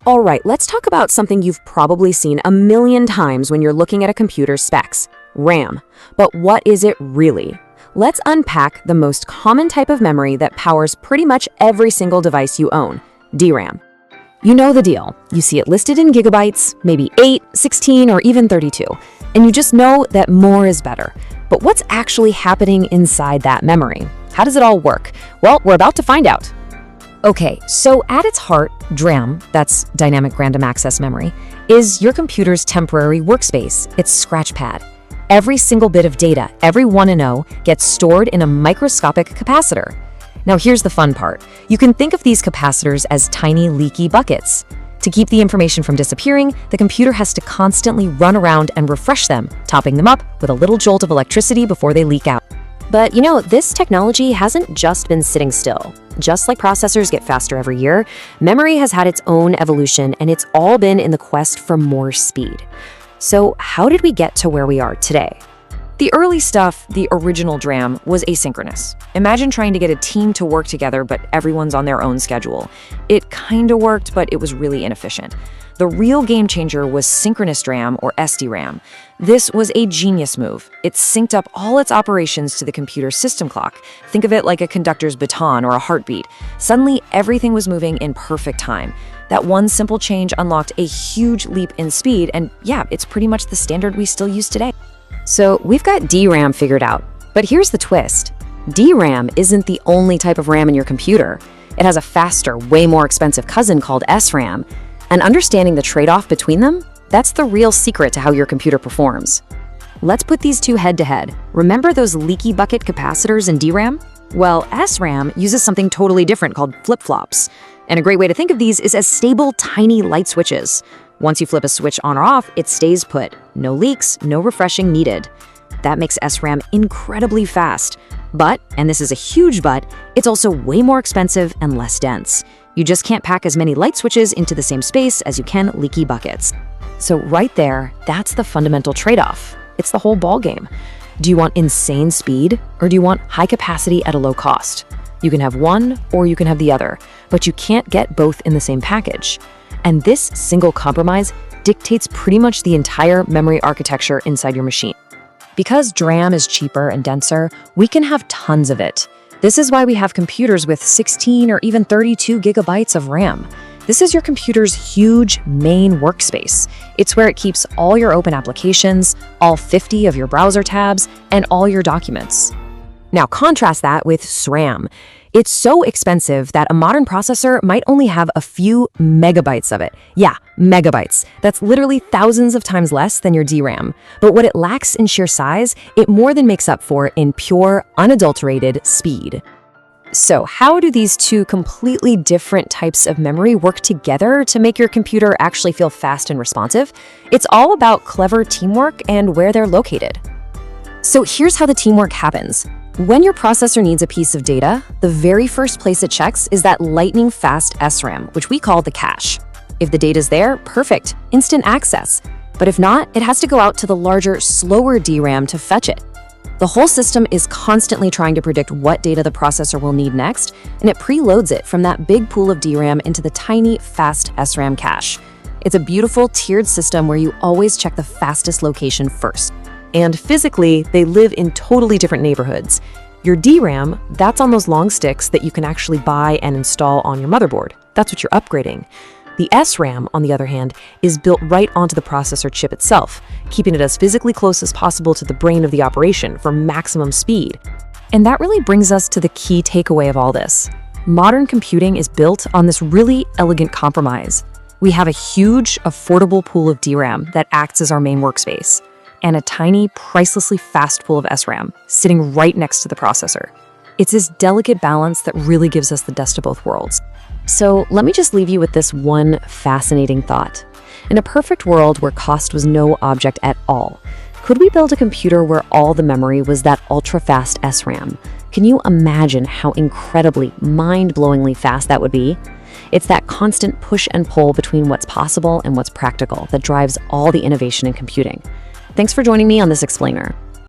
All right, let's talk about something you've probably seen a million times when you're looking at a computer's specs, RAM. But what is it really? Let's unpack the most common type of memory that powers pretty much every single device you own, DRAM. You know the deal. You see it listed in gigabytes, maybe 8, 16, or even 32, and you just know that more is better. But what's actually happening inside that memory? How does it all work? Well, we're about to find out. Okay, so at its heart, DRAM, that's dynamic random access memory, is your computer's temporary workspace, its scratch pad. Every single bit of data, every 1 and 0, gets stored in a microscopic capacitor. Now here's the fun part. You can think of these capacitors as tiny leaky buckets. To keep the information from disappearing, the computer has to constantly run around and refresh them, topping them up with a little jolt of electricity before they leak out. But you know, this technology hasn't just been sitting still. Just like processors get faster every year, memory has had its own evolution, and it's all been in the quest for more speed. So how did we get to where we are today? The early stuff, the original DRAM, was asynchronous. Imagine trying to get a team to work together, but everyone's on their own schedule. It kinda worked, but it was really inefficient. The real game changer was synchronous DRAM, or SDRAM. This was a genius move. It synced up all its operations to the computer's system clock. Think of it like a conductor's baton or a heartbeat. Suddenly, everything was moving in perfect time. That one simple change unlocked a huge leap in speed, and yeah, it's pretty much the standard we still use today. So we've got DRAM figured out, but here's the twist. DRAM isn't the only type of RAM in your computer. It has a faster, way more expensive cousin called SRAM. And understanding the trade-off between them, that's the real secret to how your computer performs. Let's put these two head to head. Remember those leaky bucket capacitors in DRAM? Well, SRAM uses something totally different called flip-flops. And a great way to think of these is as stable, tiny light switches. Once you flip a switch on or off, it stays put. No leaks, no refreshing needed. That makes SRAM incredibly fast. But, and this is a huge but, it's also way more expensive and less dense. You just can't pack as many light switches into the same space as you can leaky buckets. So right there, that's the fundamental trade-off. It's the whole ballgame. Do you want insane speed, or do you want high capacity at a low cost? You can have one, or you can have the other, but you can't get both in the same package. And this single compromise dictates pretty much the entire memory architecture inside your machine. Because DRAM is cheaper and denser, we can have tons of it. This is why we have computers with 16 or even 32 gigabytes of RAM. This is your computer's huge main workspace. It's where it keeps all your open applications, all 50 of your browser tabs, and all your documents. Now contrast that with SRAM. It's so expensive that a modern processor might only have a few megabytes of it. Yeah, megabytes. That's literally thousands of times less than your DRAM. But what it lacks in sheer size, it more than makes up for in pure, unadulterated speed. So how do these two completely different types of memory work together to make your computer actually feel fast and responsive? It's all about clever teamwork and where they're located. So here's how the teamwork happens. When your processor needs a piece of data, the very first place it checks is that lightning-fast SRAM, which we call the cache. If the data's there, perfect, instant access. But if not, it has to go out to the larger, slower DRAM to fetch it. The whole system is constantly trying to predict what data the processor will need next, and it preloads it from that big pool of DRAM into the tiny, fast SRAM cache. It's a beautiful, tiered system where you always check the fastest location first. And physically, they live in totally different neighborhoods. Your DRAM, that's on those long sticks that you can actually buy and install on your motherboard. That's what you're upgrading. The SRAM, on the other hand, is built right onto the processor chip itself, keeping it as physically close as possible to the brain of the operation for maximum speed. And that really brings us to the key takeaway of all this. Modern computing is built on this really elegant compromise. We have a huge, affordable pool of DRAM that acts as our main workspace, and a tiny, pricelessly fast pool of SRAM sitting right next to the processor. It's this delicate balance that really gives us the best of both worlds. So let me just leave you with this one fascinating thought. In a perfect world where cost was no object at all, could we build a computer where all the memory was that ultra-fast SRAM? Can you imagine how incredibly, mind-blowingly fast that would be? It's that constant push and pull between what's possible and what's practical that drives all the innovation in computing. Thanks for joining me on this explainer.